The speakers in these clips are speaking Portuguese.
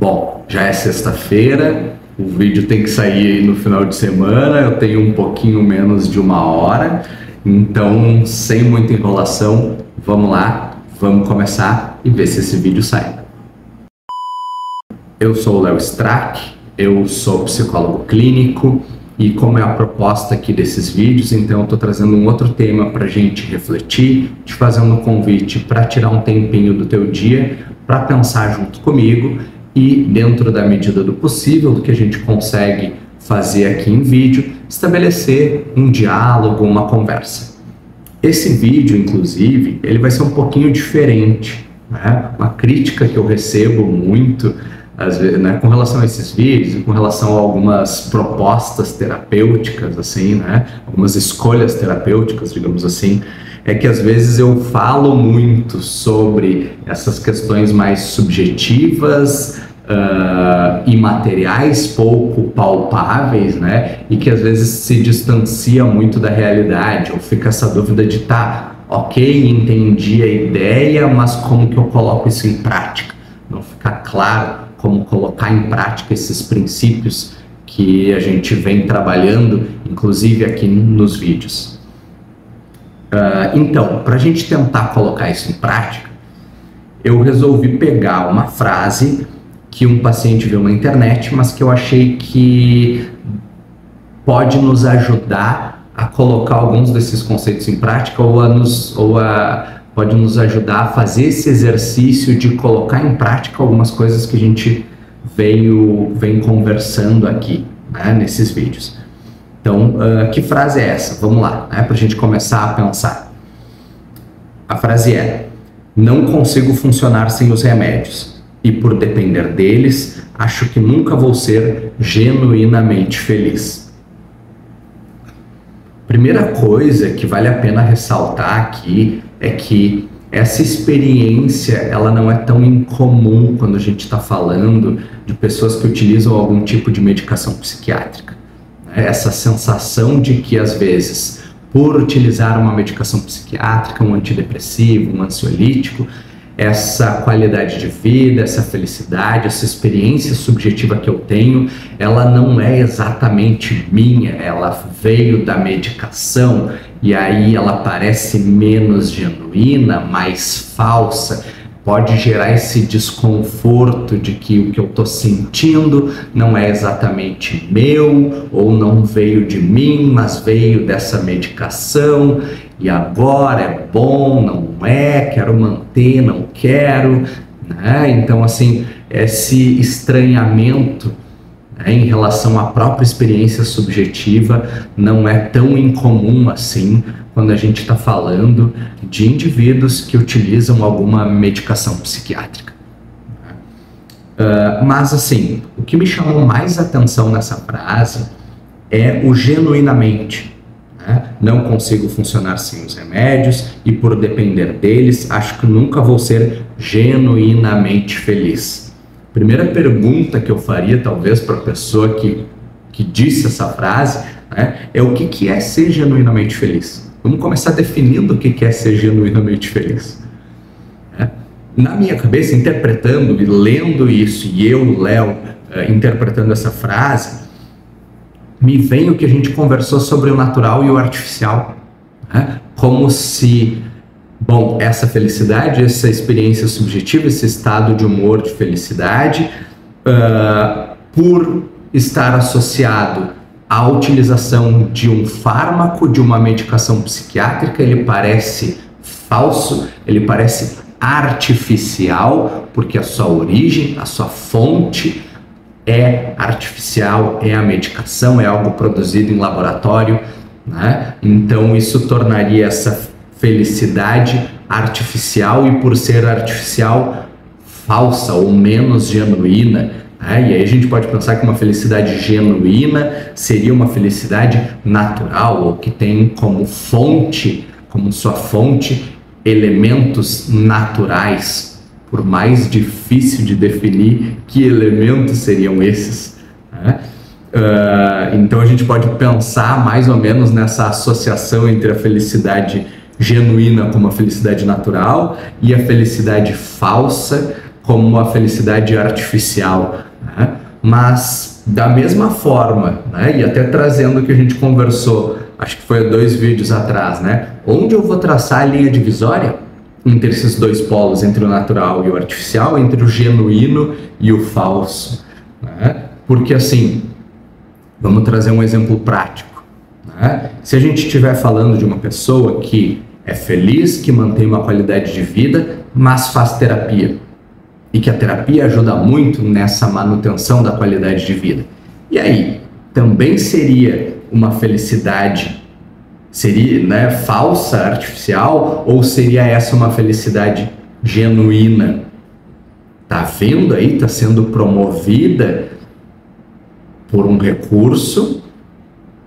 Bom, já é sexta-feira, o vídeo tem que sair aí no final de semana, eu tenho um pouquinho menos de 1 hora, então sem muita enrolação, vamos lá, vamos começar e ver se esse vídeo sai. Eu sou o Léo Strack, eu sou psicólogo clínico e como é a proposta aqui desses vídeos, então eu estou trazendo um outro tema para a gente refletir, te fazendo um convite para tirar um tempinho do teu dia para pensar junto comigo e, dentro da medida do possível, do que a gente consegue fazer aqui em vídeo, estabelecer um diálogo, uma conversa. Esse vídeo, inclusive, ele vai ser um pouquinho diferente, né? Uma crítica que eu recebo muito, às vezes, né, com relação a esses vídeos e com relação a algumas propostas terapêuticas, assim, né? Algumas escolhas terapêuticas, digamos assim, é que às vezes eu falo muito sobre essas questões mais subjetivas, imateriais, pouco palpáveis, né? E que às vezes se distancia muito da realidade, ou fica essa dúvida de ok, entendi a ideia, mas como que eu coloco isso em prática? Não fica claro como colocar em prática esses princípios que a gente vem trabalhando, inclusive aqui nos vídeos. Então, para a gente tentar colocar isso em prática, eu resolvi pegar uma frase que um paciente viu na internet, mas que eu achei que pode nos ajudar a colocar alguns desses conceitos em prática pode nos ajudar a fazer esse exercício de colocar em prática algumas coisas que a gente vem conversando aqui, né, nesses vídeos. Então, que frase é essa? Vamos lá, né, para a gente começar a pensar. A frase é: não consigo funcionar sem os remédios e, por depender deles, acho que nunca vou ser genuinamente feliz. Primeira coisa que vale a pena ressaltar aqui é que essa experiência ela não é tão incomum quando a gente está falando de pessoas que utilizam algum tipo de medicação psiquiátrica. Essa sensação de que, às vezes, por utilizar uma medicação psiquiátrica, um antidepressivo, um ansiolítico, essa qualidade de vida, essa felicidade, essa experiência subjetiva que eu tenho, ela não é exatamente minha, ela veio da medicação e aí ela parece menos genuína, mais falsa. Pode gerar esse desconforto de que o que eu estou sentindo não é exatamente meu, ou não veio de mim, mas veio dessa medicação, e agora é bom, não é, quero manter, não quero, né? Então, assim, esse estranhamento, né, em relação à própria experiência subjetiva não é tão incomum assim quando a gente está falando de indivíduos que utilizam alguma medicação psiquiátrica. Mas assim, o que me chamou mais atenção nessa frase é o genuinamente. Né? Não consigo funcionar sem os remédios e, por depender deles, acho que nunca vou ser genuinamente feliz. Primeira pergunta que eu faria, talvez, para a pessoa que disse essa frase, né, é o que é ser genuinamente feliz? Vamos começar definindo o que é ser genuinamente feliz. Na minha cabeça, interpretando e lendo isso, e eu, Léo, interpretando essa frase, me vem o que a gente conversou sobre o natural e o artificial. Né? Como se, bom, essa felicidade, essa experiência subjetiva, esse estado de humor, de felicidade, por estar associado a utilização de um fármaco, de uma medicação psiquiátrica, ele parece falso, ele parece artificial, porque a sua origem, a sua fonte é artificial, é a medicação, é algo produzido em laboratório, né? Então isso tornaria essa felicidade artificial e, por ser artificial, falsa ou menos genuína. E aí a gente pode pensar que uma felicidade genuína seria uma felicidade natural, ou que tem como fonte, como sua fonte, elementos naturais, por mais difícil de definir que elementos seriam esses. Então a gente pode pensar mais ou menos nessa associação entre a felicidade genuína como a felicidade natural e a felicidade falsa como uma felicidade artificial, né? Mas da mesma forma, né? E até trazendo o que a gente conversou, acho que foi 2 vídeos atrás, né? Onde eu vou traçar a linha divisória entre esses 2 polos, entre o natural e o artificial, entre o genuíno e o falso, né? Porque assim, vamos trazer um exemplo prático, né? Se a gente estiver falando de uma pessoa que é feliz, que mantém uma qualidade de vida, mas faz terapia, e que a terapia ajuda muito nessa manutenção da qualidade de vida. E aí, também seria uma felicidade, seria, né, falsa, artificial, ou seria essa uma felicidade genuína? Tá vendo aí? Tá sendo promovida por um recurso,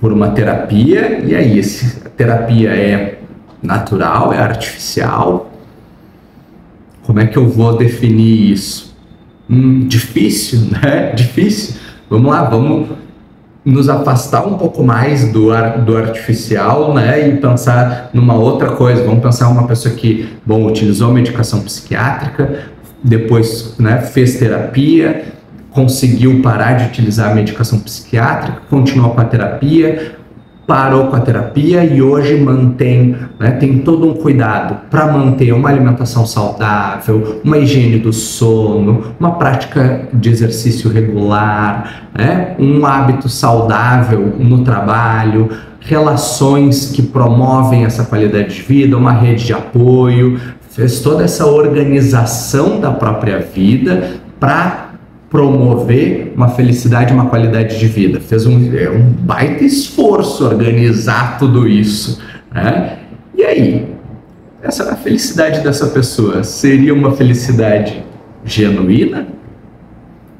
por uma terapia, e aí, a terapia é natural, é artificial? Como é que eu vou definir isso? Difícil, né? Difícil. Vamos lá, vamos nos afastar um pouco mais do artificial, né? E pensar numa outra coisa. Vamos pensar uma pessoa que, bom, utilizou medicação psiquiátrica, depois, né, fez terapia, conseguiu parar de utilizar a medicação psiquiátrica, continuou com a terapia, parou com a terapia e hoje mantém, né, tem todo um cuidado para manter uma alimentação saudável, uma higiene do sono, uma prática de exercício regular, né, um hábito saudável no trabalho, relações que promovem essa qualidade de vida, uma rede de apoio, fez toda essa organização da própria vida para promover uma felicidade, uma qualidade de vida. Fez um baita esforço organizar tudo isso, né? E aí, a felicidade dessa pessoa seria uma felicidade genuína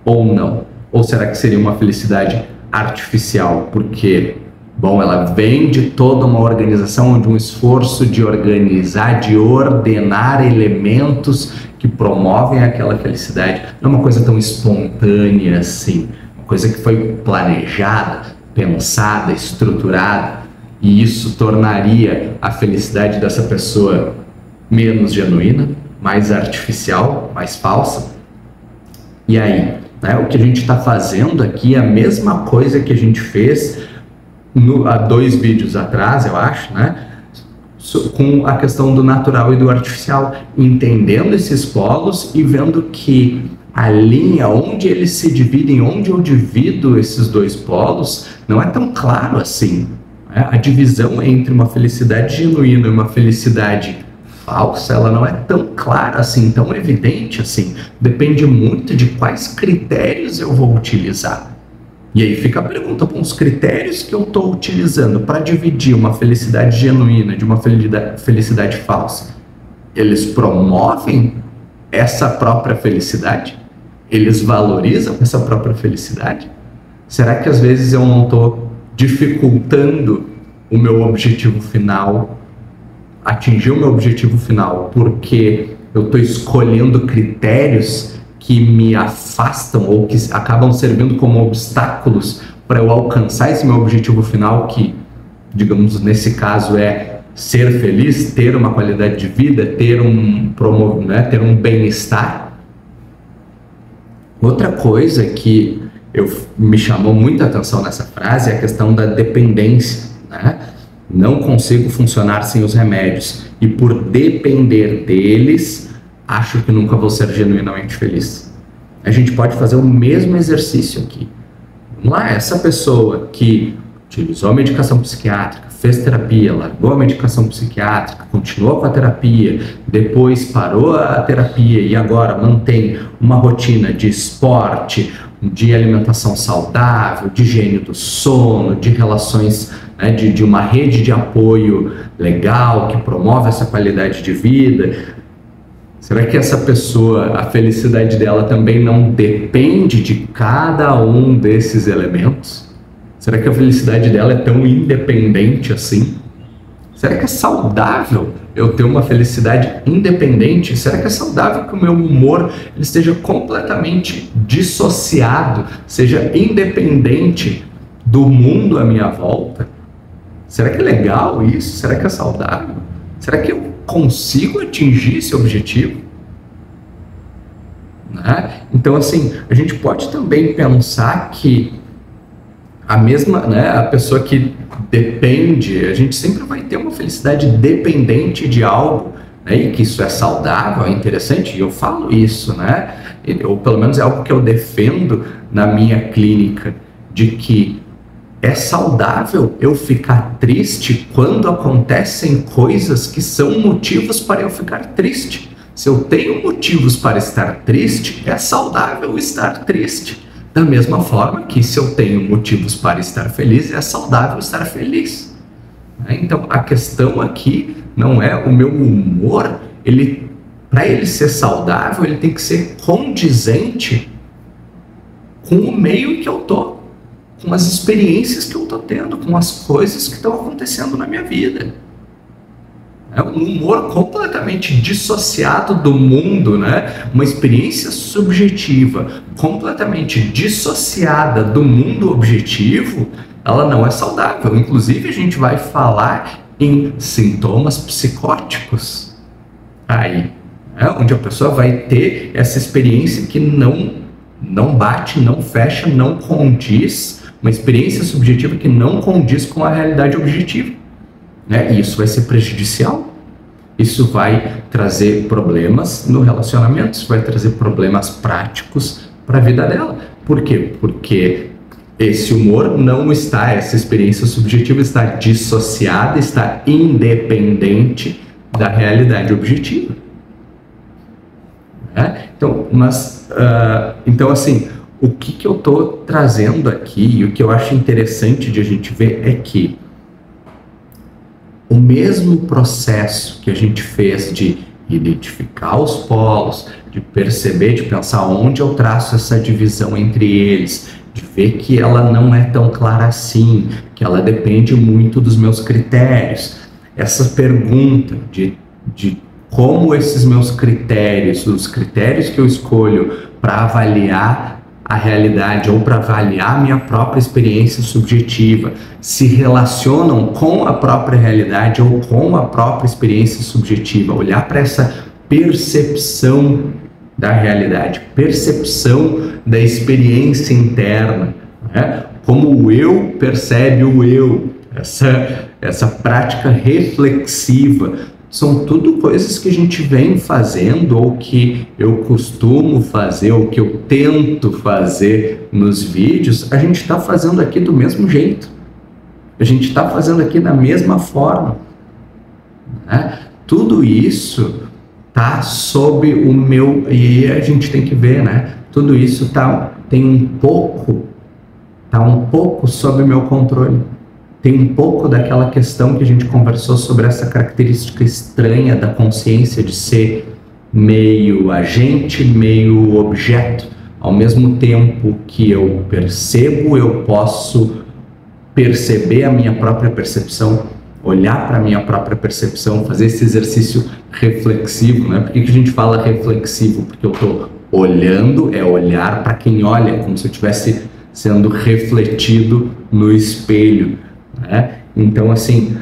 ou não? Ou será que seria uma felicidade artificial? Porque, bom, ela vem de toda uma organização, de um esforço de organizar, de ordenar elementos que promovem aquela felicidade. Não é uma coisa tão espontânea assim, uma coisa que foi planejada, pensada, estruturada, e isso tornaria a felicidade dessa pessoa menos genuína, mais artificial, mais falsa. E aí, né, o que a gente está fazendo aqui é a mesma coisa que a gente fez há 2 vídeos atrás, eu acho, né? Com a questão do natural e do artificial, entendendo esses polos e vendo que a linha onde eles se dividem, onde eu divido esses 2 polos, não é tão claro assim, né? A divisão entre uma felicidade genuína e uma felicidade falsa, ela não é tão clara assim, tão evidente assim. Depende muito de quais critérios eu vou utilizar. E aí fica a pergunta, com os critérios que eu estou utilizando para dividir uma felicidade genuína de uma felicidade falsa, eles promovem essa própria felicidade? Eles valorizam essa própria felicidade? Será que às vezes eu não estou dificultando o meu objetivo final, atingir o meu objetivo final, porque eu estou escolhendo critérios que me afastam ou que acabam servindo como obstáculos para eu alcançar esse meu objetivo final, que, digamos, nesse caso é ser feliz, ter uma qualidade de vida, ter um bem-estar? Outra coisa que me chamou muita atenção nessa frase é a questão da dependência, né? Não consigo funcionar sem os remédios e por depender deles, acho que nunca vou ser genuinamente feliz. A gente pode fazer o mesmo exercício aqui. Vamos lá, essa pessoa que utilizou a medicação psiquiátrica, fez terapia, largou a medicação psiquiátrica, continuou com a terapia, depois parou a terapia e agora mantém uma rotina de esporte, de alimentação saudável, de higiene do sono, de relações, né, de uma rede de apoio legal que promove essa qualidade de vida. Será que essa pessoa, a felicidade dela também não depende de cada um desses elementos? Será que a felicidade dela é tão independente assim? Será que é saudável eu ter uma felicidade independente? Será que é saudável que o meu humor ele esteja completamente dissociado, seja independente do mundo à minha volta? Será que é legal isso? Será que é saudável? Será que eu consigo atingir esse objetivo? né? Então, assim, a gente pode também pensar que a mesma, né, a pessoa que depende, a gente sempre vai ter uma felicidade dependente de algo, né, e que isso é saudável, é interessante, e eu falo isso, né, ou pelo menos é algo que eu defendo na minha clínica, de que é saudável eu ficar triste quando acontecem coisas que são motivos para eu ficar triste. Se eu tenho motivos para estar triste, é saudável estar triste. Da mesma forma que se eu tenho motivos para estar feliz, é saudável estar feliz. Então, a questão aqui não é o meu humor, para ele ser saudável, ele tem que ser condizente com o meio em que eu tô, com as experiências que eu tô tendo, com as coisas que estão acontecendo na minha vida. É um humor completamente dissociado do mundo, né? Uma experiência subjetiva completamente dissociada do mundo objetivo, ela não é saudável. Inclusive, a gente vai falar em sintomas psicóticos aí, né? Onde a pessoa vai ter essa experiência que não bate, não fecha, não condiz, uma experiência subjetiva que não condiz com a realidade objetiva. E isso vai ser prejudicial, isso vai trazer problemas no relacionamento, isso vai trazer problemas práticos para a vida dela. Por quê? Porque esse humor não está, essa experiência subjetiva está dissociada, está independente da realidade objetiva. Então, assim, o que eu estou trazendo aqui e o que eu acho interessante de a gente ver é que o mesmo processo que a gente fez de identificar os polos, de perceber, de pensar onde eu traço essa divisão entre eles, de ver que ela não é tão clara assim, que ela depende muito dos meus critérios. Essa pergunta de como esses meus critérios, os critérios que eu escolho para avaliar a realidade ou para avaliar a minha própria experiência subjetiva se relacionam com a própria realidade ou com a própria experiência subjetiva, olhar para essa percepção da realidade, percepção da experiência interna, né? Como o eu percebe o eu, essa prática reflexiva, são tudo coisas que a gente vem fazendo, ou que eu costumo fazer, ou que eu tento fazer nos vídeos, a gente está fazendo aqui do mesmo jeito. A gente está fazendo aqui da mesma forma, né? Tudo isso está sob o meu... E a gente tem que ver, né? Tudo isso está um pouco sob o meu controle. Tem um pouco daquela questão que a gente conversou sobre essa característica estranha da consciência de ser meio agente, meio objeto. Ao mesmo tempo que eu percebo, eu posso perceber a minha própria percepção, olhar para a minha própria percepção, fazer esse exercício reflexivo, né? Por que a gente fala reflexivo? Porque eu estou olhando, é olhar para quem olha, como se eu estivesse sendo refletido no espelho. Então, assim,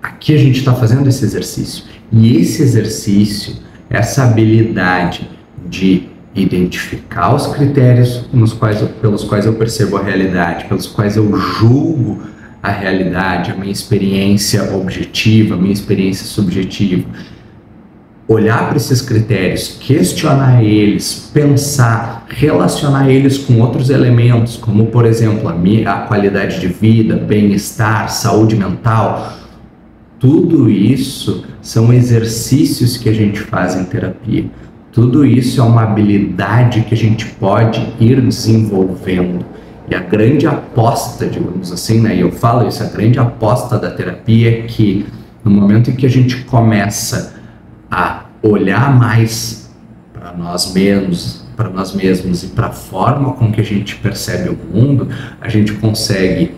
aqui a gente está fazendo esse exercício, e esse exercício, essa habilidade de identificar os critérios pelos quais eu percebo a realidade, pelos quais eu julgo a realidade, a minha experiência objetiva, a minha experiência subjetiva, olhar para esses critérios, questionar eles, pensar, relacionar eles com outros elementos, como, por exemplo, a qualidade de vida, bem-estar, saúde mental. Tudo isso são exercícios que a gente faz em terapia. Tudo isso é uma habilidade que a gente pode ir desenvolvendo. E a grande aposta, digamos assim, né? E eu falo isso, a grande aposta da terapia é que no momento em que a gente começa a olhar mais para nós mesmos e para a forma com que a gente percebe o mundo, a gente consegue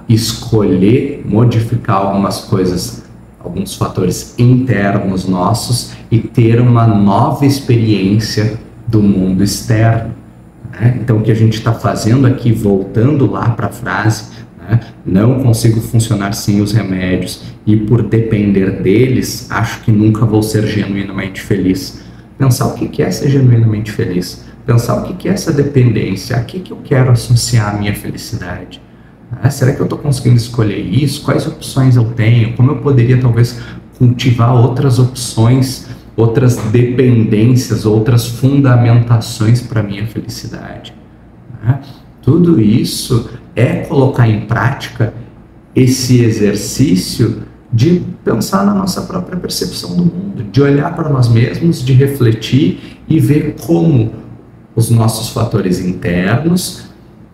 escolher modificar algumas coisas, alguns fatores internos nossos e ter uma nova experiência do mundo externo. Então, o que a gente está fazendo aqui, voltando lá para a frase, né? Não consigo funcionar sem os remédios e por depender deles, acho que nunca vou ser genuinamente feliz. Pensar o que é ser genuinamente feliz. Pensar o que é essa dependência. A que eu quero associar a minha felicidade? Será que eu estou conseguindo escolher isso? Quais opções eu tenho? Como eu poderia talvez cultivar outras opções, outras dependências, outras fundamentações para a minha felicidade? Tudo isso é colocar em prática esse exercício de pensar na nossa própria percepção do mundo, de olhar para nós mesmos, de refletir e ver como os nossos fatores internos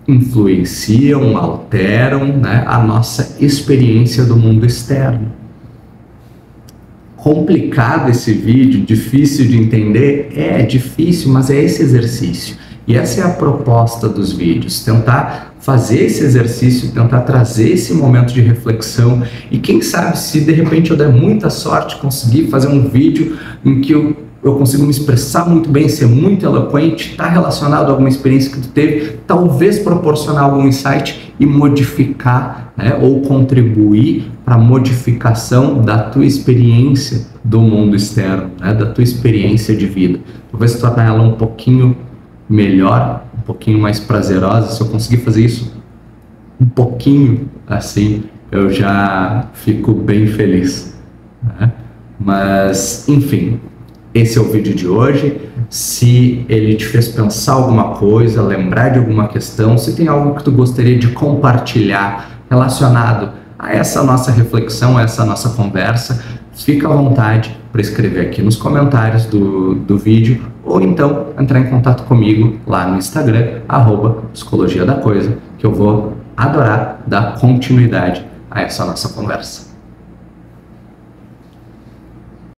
influenciam, alteram, né, a nossa experiência do mundo externo. Complicado esse vídeo, difícil de entender? É difícil, mas é esse exercício. E essa é a proposta dos vídeos, tentar fazer esse exercício, tentar trazer esse momento de reflexão e quem sabe se de repente eu der muita sorte conseguir fazer um vídeo em que eu consigo me expressar muito bem, ser muito eloquente, estar relacionado a alguma experiência que tu teve, talvez proporcionar algum insight e modificar, né, ou contribuir para a modificação da tua experiência do mundo externo, né, da tua experiência de vida. Talvez tornar ela um pouquinho melhor, um pouquinho mais prazerosa. Se eu conseguir fazer isso um pouquinho assim, eu já fico bem feliz, né? Mas, enfim, esse é o vídeo de hoje. Se ele te fez pensar alguma coisa, lembrar de alguma questão, se tem algo que tu gostaria de compartilhar relacionado a essa nossa reflexão, a essa nossa conversa, fica à vontade para escrever aqui nos comentários do vídeo ou então entrar em contato comigo lá no Instagram, @psicologia da coisa, que eu vou adorar dar continuidade a essa nossa conversa.